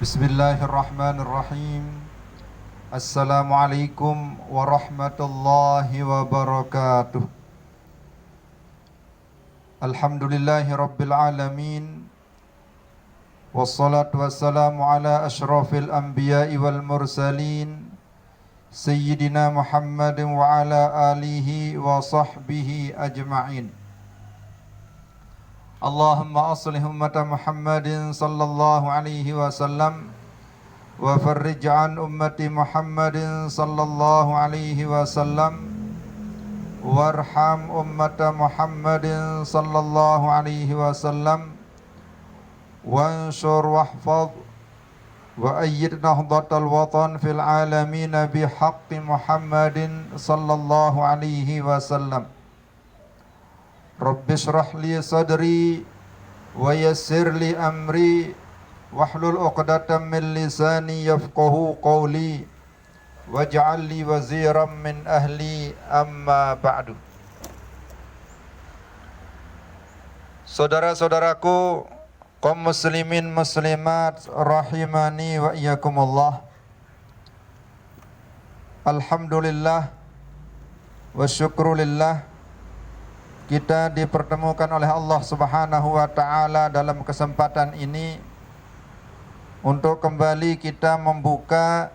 Bismillahirrahmanirrahim. Assalamualaikum warahmatullahi wabarakatuh. Alhamdulillahi rabbil alamin. Wassalatu wassalamu ala ashrafil anbiya'i wal mursalin Sayyidina Muhammadin wa ala alihi wa sahbihi ajma'in. Allahumma aslih ummata Muhammadin sallallahu alaihi wasallam wa farrij an ummati Muhammadin sallallahu alaihi wasallam warham ummata Muhammadin sallallahu alaihi wasallam wansur wahfaz wa ayyid nahdatal watan fil alamin bihaqqi Muhammadin sallallahu alaihi wasallam. Rabbi shrah li sadri wa yassir li amri wahlul 'uqdatam min lisani yafqahu qawli waj'al li waziran min ahli amma ba'du. Saudara-saudaraku kaum muslimin muslimat rahimani wa iyyakumullah. Alhamdulillah wa syukrulillah, kita dipertemukan oleh Allah Subhanahu wa ta'ala dalam kesempatan ini untuk kembali kita membuka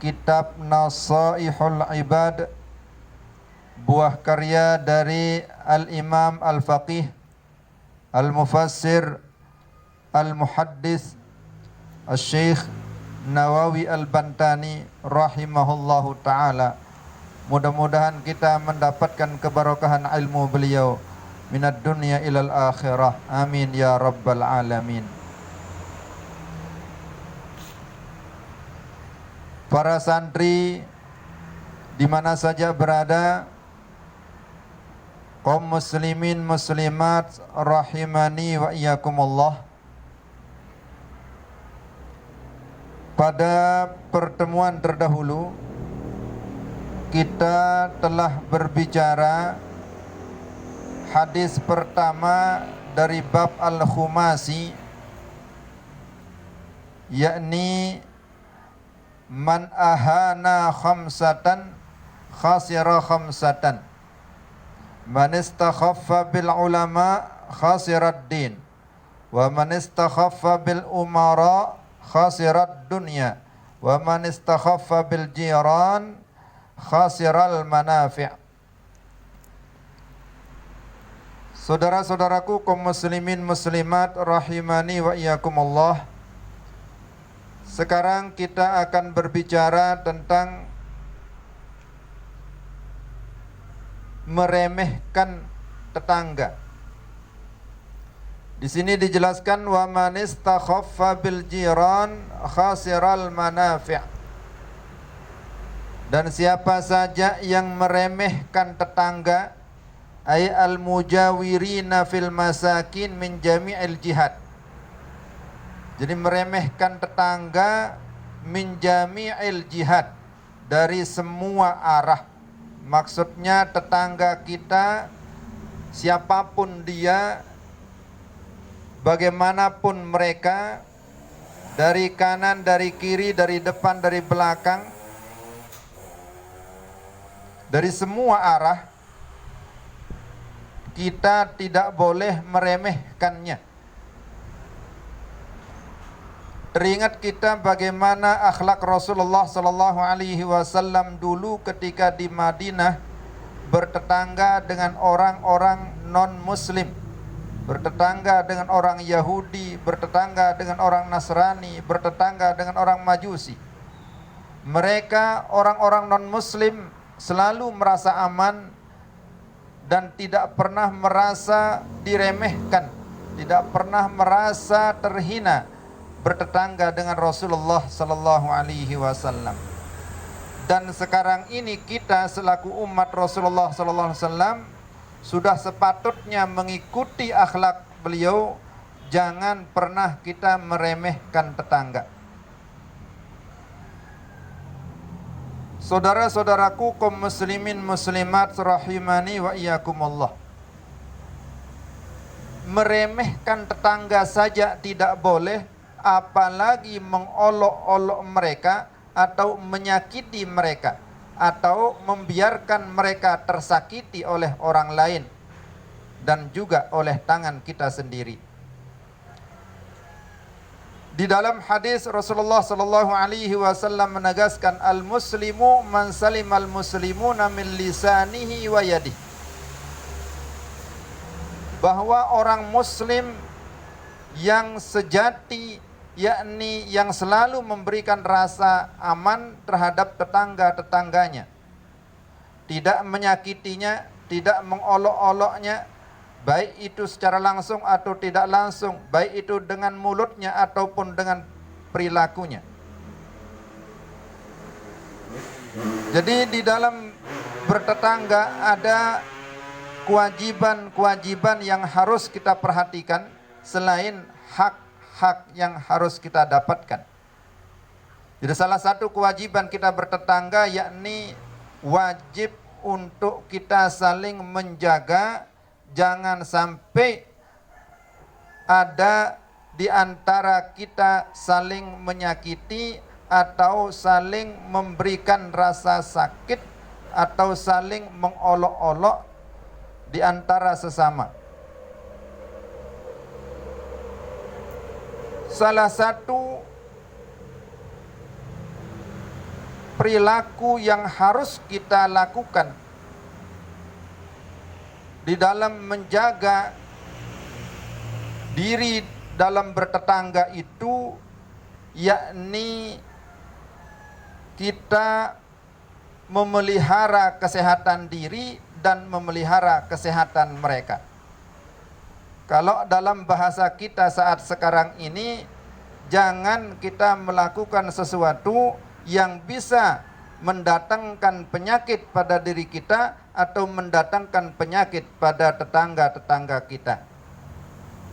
kitab Nasaihul Ibad, buah karya dari Al-Imam Al-Faqih Al-Mufassir Al-Muhaddis Al-Syekh Nawawi Al-Bantani rahimahullahu ta'ala. Mudah-mudahan kita mendapatkan keberkahan ilmu beliau minad dunya ilal akhirah. Amin ya rabbal alamin. Para santri di mana saja berada, kaum muslimin muslimat rahimani wa iyyakumullah. Pada pertemuan terdahulu kita telah berbicara hadis pertama dari bab Al-Khumasi, yakni man ahana khamsatan khasira khamsatan, man istakhaffa bil ulama khasirad din, wa man istakhaffa bil umara khasirad dunya, wa man istakhaffa bil jiran khasiral manafi'. Saudara-saudaraku kaum muslimin muslimat rahimani wa iyyakumullah, sekarang kita akan berbicara tentang meremehkan tetangga. Di sini dijelaskan wa man istakhaffa bil jiran khasiral manafi'. Dan siapa saja yang meremehkan tetangga, ay al-mujawirina fil masakin min jami'il jihad. Jadi meremehkan tetangga min jami'il jihad, dari semua arah. Maksudnya tetangga kita siapapun dia, bagaimanapun mereka, dari kanan, dari kiri, dari depan, dari belakang, dari semua arah, kita tidak boleh meremehkannya. Teringat kita bagaimana akhlak Rasulullah sallallahu alaihi wasallam dulu ketika di Madinah bertetangga dengan orang-orang non-muslim, bertetangga dengan orang Yahudi, bertetangga dengan orang Nasrani, bertetangga dengan orang Majusi. Mereka orang-orang non-muslim selalu merasa aman dan tidak pernah merasa diremehkan, tidak pernah merasa terhina bertetangga dengan Rasulullah sallallahu alaihi wasallam. Dan sekarang ini kita selaku umat Rasulullah sallallahu alaihi wasallam sudah sepatutnya mengikuti akhlak beliau. Jangan pernah kita meremehkan tetangga. Saudara-saudaraku kaum muslimin muslimat rahimani wa iyyakumullah, meremehkan tetangga saja tidak boleh, apalagi mengolok-olok mereka atau menyakiti mereka atau membiarkan mereka tersakiti oleh orang lain dan juga oleh tangan kita sendiri. Di dalam hadis Rasulullah sallallahu alaihi wasallam menegaskan, al-muslimu man salimal muslimuna min lisanihi wa yadihi, bahwa orang muslim yang sejati, yakni yang selalu memberikan rasa aman terhadap tetangga-tetangganya, tidak menyakitinya, tidak mengolok-oloknya, baik itu secara langsung atau tidak langsung, baik itu dengan mulutnya ataupun dengan perilakunya. Jadi di dalam bertetangga ada kewajiban-kewajiban yang harus kita perhatikan selain hak-hak yang harus kita dapatkan. Jadi salah satu kewajiban kita bertetangga yakni wajib untuk kita saling menjaga. Jangan sampai ada di antara kita saling menyakiti atau saling memberikan rasa sakit atau saling mengolok-olok di antara sesama. Salah satu perilaku yang harus kita lakukan di dalam menjaga diri dalam bertetangga itu, yakni kita memelihara kesehatan diri dan memelihara kesehatan mereka. Kalau dalam bahasa kita saat sekarang ini, jangan kita melakukan sesuatu yang bisa mendatangkan penyakit pada diri kita atau mendatangkan penyakit pada tetangga-tetangga kita.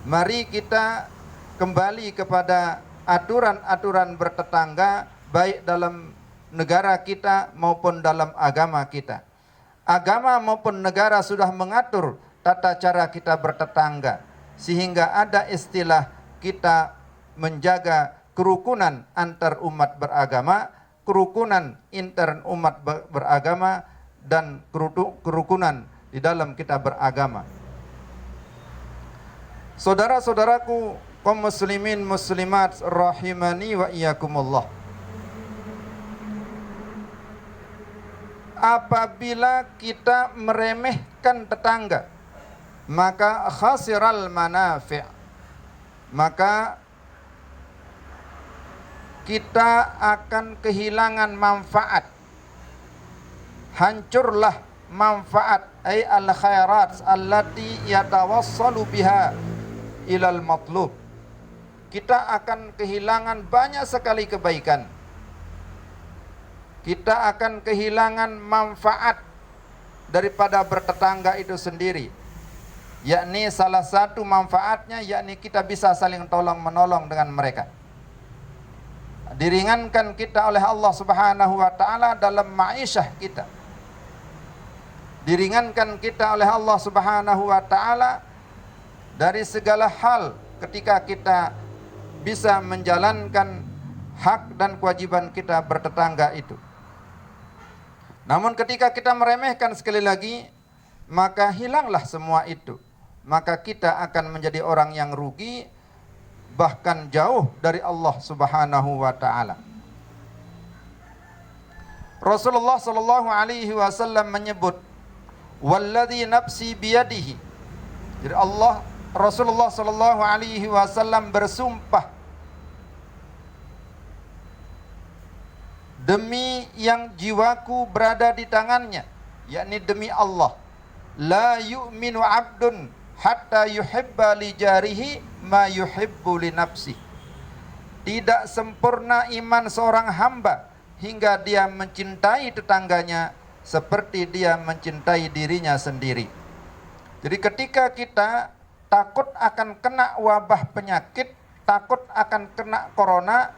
Mari kita kembali kepada aturan-aturan bertetangga baik dalam negara kita maupun dalam agama kita. Agama maupun negara sudah mengatur tata cara kita bertetangga sehingga ada istilah kita menjaga kerukunan antar umat beragama, kerukunan intern umat beragama, dan kerukunan di dalam kita beragama. Saudara-saudaraku kaum muslimin muslimat rahimani wa iyyakumullah. Apabila kita meremehkan tetangga, maka khasiral manafi', maka kita akan kehilangan manfaat. Hancurlah manfaat ay al khairat allati yatawassalu biha ilal matlub. Kita akan kehilangan banyak sekali kebaikan. Kita akan kehilangan manfaat daripada bertetangga itu sendiri. Yakni salah satu manfaatnya yakni kita bisa saling tolong menolong dengan mereka. Diringankan kita oleh Allah Subhanahu wa taala dalam ma'isyah kita. Diringankan kita oleh Allah Subhanahu wa taala dari segala hal ketika kita bisa menjalankan hak dan kewajiban kita bertetangga itu. Namun ketika kita meremehkan sekali lagi, maka hilanglah semua itu. Maka kita akan menjadi orang yang rugi, bahkan jauh dari Allah Subhanahu wa taala. Rasulullah sallallahu alaihi wasallam menyebut, walladzi nafsi biyadihi. Jadi Rasulullah sallallahu alaihi wasallam bersumpah demi yang jiwaku berada di tangannya, yakni demi Allah, la yu'minu 'abdun hatta yuhibba li jarihi ma yuhibbu li nafsi. Tidak sempurna iman seorang hamba hingga dia mencintai tetangganya seperti dia mencintai dirinya sendiri. Jadi ketika kita takut akan kena wabah penyakit, takut akan kena corona,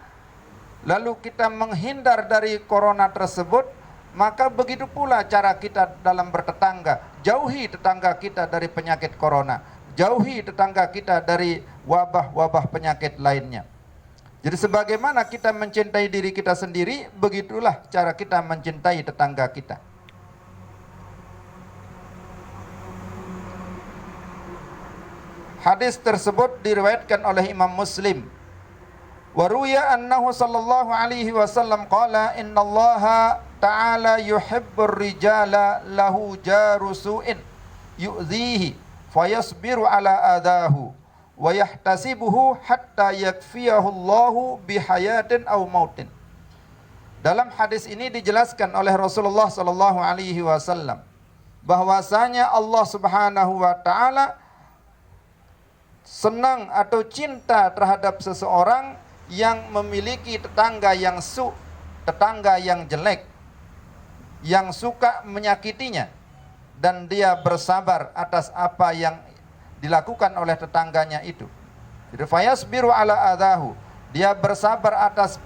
lalu kita menghindar dari corona tersebut, maka begitu pula cara kita dalam bertetangga. Jauhi tetangga kita dari penyakit corona, jauhi tetangga kita dari wabah-wabah penyakit lainnya. Jadi sebagaimana kita mencintai diri kita sendiri, begitulah cara kita mencintai tetangga kita. Hadis tersebut diriwayatkan oleh Imam Muslim. Wa ruya annahu sallallahu alaihi wasallam qala innallaha ta'ala yuhibbur rijala lahu jaru su'in yu'dhihi fayasbiru ala adahu wa yahtasibuhu hatta yakfiyahu Allahu bihayatin aw mautin. Dalam hadis ini dijelaskan oleh Rasulullah sallallahu alaihi wasallam bahwasanya Allah Subhanahu wa taala senang atau cinta terhadap seseorang yang memiliki tetangga yang tetangga yang jelek, yang suka menyakitinya, dan dia bersabar atas apa yang dilakukan oleh tetangganya itu. Jadi fayasbiru ala adahu, dia bersabar atas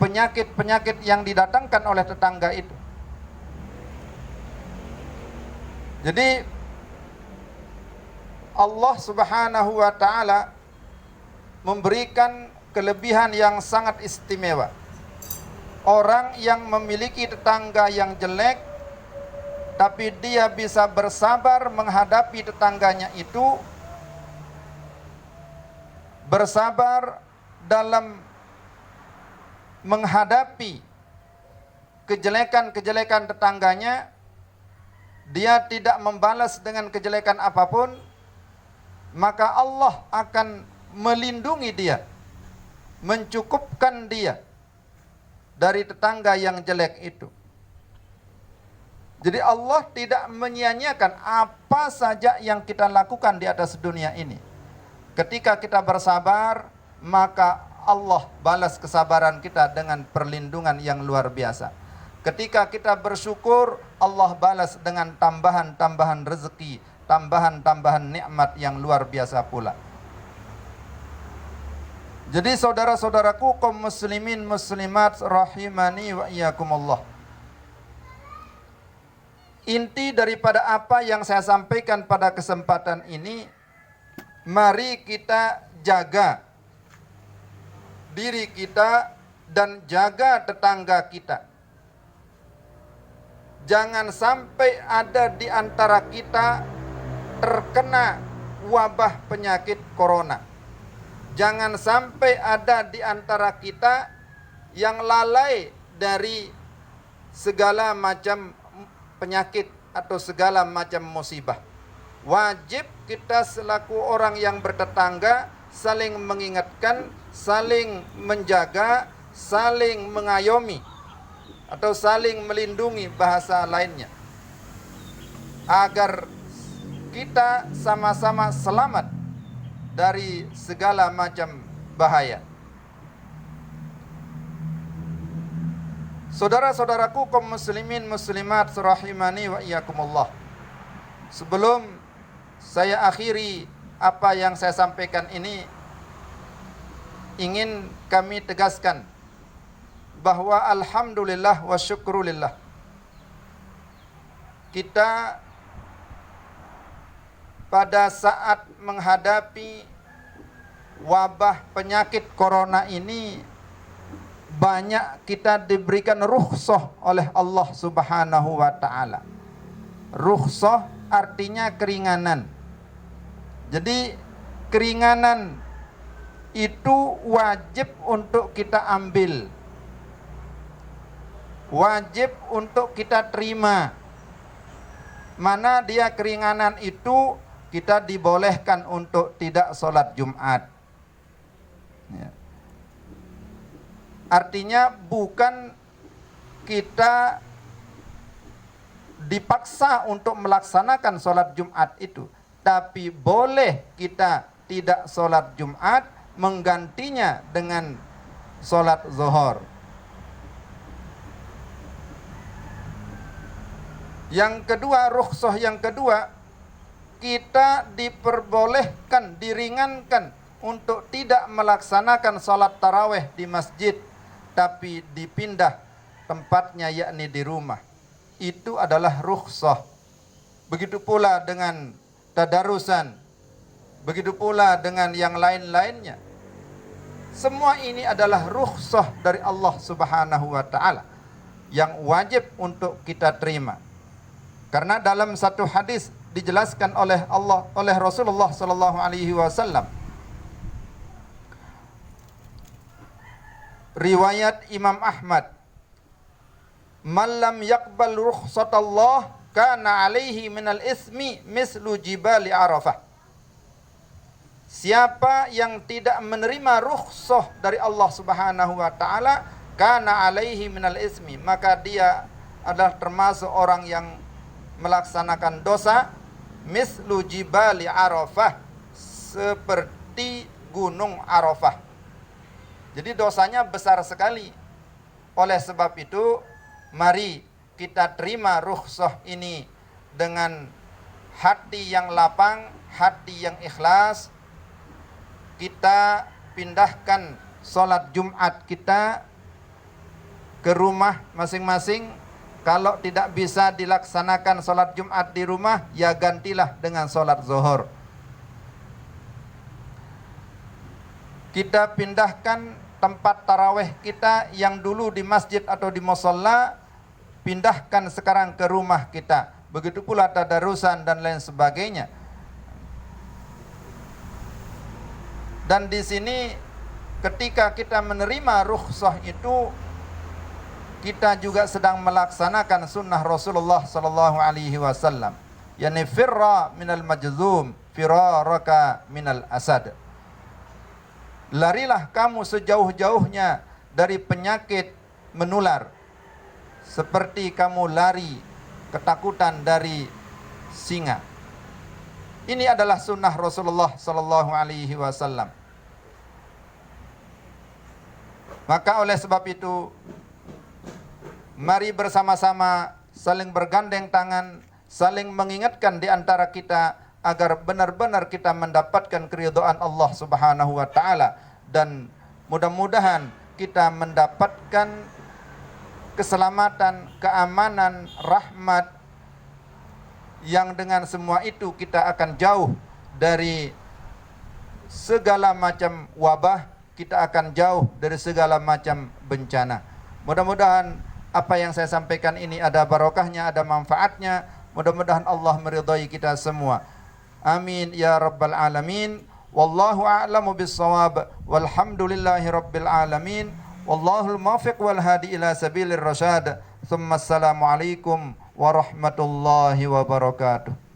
penyakit-penyakit yang didatangkan oleh tetangga itu. Jadi Allah Subhanahu wa taala memberikan kelebihan yang sangat istimewa. Orang yang memiliki tetangga yang jelek, tapi dia bisa bersabar menghadapi tetangganya itu, bersabar dalam menghadapi kejelekan-kejelekan tetangganya, dia tidak membalas dengan kejelekan apapun, maka Allah akan melindungi dia, mencukupkan dia dari tetangga yang jelek itu. Jadi Allah tidak menyia-nyiakan apa saja yang kita lakukan di atas dunia ini. Ketika kita bersabar, maka Allah balas kesabaran kita dengan perlindungan yang luar biasa. Ketika kita bersyukur, Allah balas dengan tambahan-tambahan rezeki, tambahan-tambahan nikmat yang luar biasa pula. Jadi saudara-saudaraku kaum muslimin muslimat rahimani wa iyyakumullah, inti daripada apa yang saya sampaikan pada kesempatan ini, mari kita jaga diri kita dan jaga tetangga kita. Jangan sampai ada di antara kita terkena wabah penyakit corona. Jangan sampai ada di antara kita yang lalai dari segala macam penyakit atau segala macam musibah. Wajib kita selaku orang yang bertetangga saling mengingatkan, saling menjaga, saling mengayomi atau saling melindungi bahasa lainnya, agar kita sama-sama selamat dari segala macam bahaya. Saudara-saudaraku kaum muslimin muslimat rahimani wa iyyakumullah, sebelum saya akhiri apa yang saya sampaikan ini, ingin kami tegaskan bahwa alhamdulillah wa syukrulillah, kita pada saat menghadapi wabah penyakit corona ini, banyak kita diberikan rukhsah oleh Allah Subhanahu wa taala. Rukhsah artinya keringanan. Jadi keringanan itu wajib untuk kita ambil, wajib untuk kita terima. Mana dia keringanan itu? Kita dibolehkan untuk tidak sholat Jumat. Ya. Artinya bukan kita dipaksa untuk melaksanakan sholat Jumat itu, tapi boleh kita tidak sholat Jumat, menggantinya dengan sholat zuhur. Yang kedua, rukhsah yang kedua, kita diperbolehkan, diringankan untuk tidak melaksanakan salat tarawih di masjid, tapi dipindah tempatnya, yakni di rumah. Itu adalah rukhsah. Begitu pula dengan tadarusan, begitu pula dengan yang lain-lainnya. Semua ini adalah rukhsah dari Allah Subhanahu wa taala yang wajib untuk kita terima. Karena dalam satu hadis dijelaskan oleh Rasulullah sallallahu alaihi wasallam, riwayat Imam Ahmad, "Man lam yaqbal rukhsatallah kana alaihi minal ismi mislu jibali Arafah." Siapa yang tidak menerima rukhsah dari Allah Subhanahu wa taala, kana alaihi minal ismi, maka dia adalah termasuk orang yang melaksanakan dosa mislu jibali Arafah, seperti gunung Arafah. Jadi dosanya besar sekali. Oleh sebab itu, mari kita terima rukhsah ini dengan hati yang lapang, hati yang ikhlas. Kita pindahkan sholat Jumat kita ke rumah masing-masing. Kalau tidak bisa dilaksanakan sholat Jumat di rumah, ya gantilah dengan sholat zuhur. Kita pindahkan tempat taraweh kita yang dulu di masjid atau di musholla, pindahkan sekarang ke rumah kita. Begitu pula tadarusan dan lain sebagainya. Dan di sini ketika kita menerima rukhsah itu, kita juga sedang melaksanakan sunnah Rasulullah sallallahu alaihi wasallam, yani firra minal majzum firaraka minal asad. Larilah kamu sejauh-jauhnya dari penyakit menular, seperti kamu lari ketakutan dari singa. Ini adalah sunnah Rasulullah sallallahu alaihi wasallam. Maka oleh sebab itu, mari bersama-sama saling bergandeng tangan, saling mengingatkan di antara kita agar benar-benar kita mendapatkan keridhaan Allah Subhanahu wa taala, dan mudah-mudahan kita mendapatkan keselamatan, keamanan, rahmat, yang dengan semua itu kita akan jauh dari segala macam wabah, kita akan jauh dari segala macam bencana. Mudah-mudahan apa yang saya sampaikan ini ada barokahnya, ada manfaatnya. Mudah-mudahan Allah meridai kita semua. Amin ya rabbal alamin. Wallahu a'lamu bis-shawab. Walhamdulillahi rabbil alamin. Wallahul muwaffiq wal hadi ila sabilir rasyad. Tsumma assalamu alaikum warahmatullahi wabarakatuh.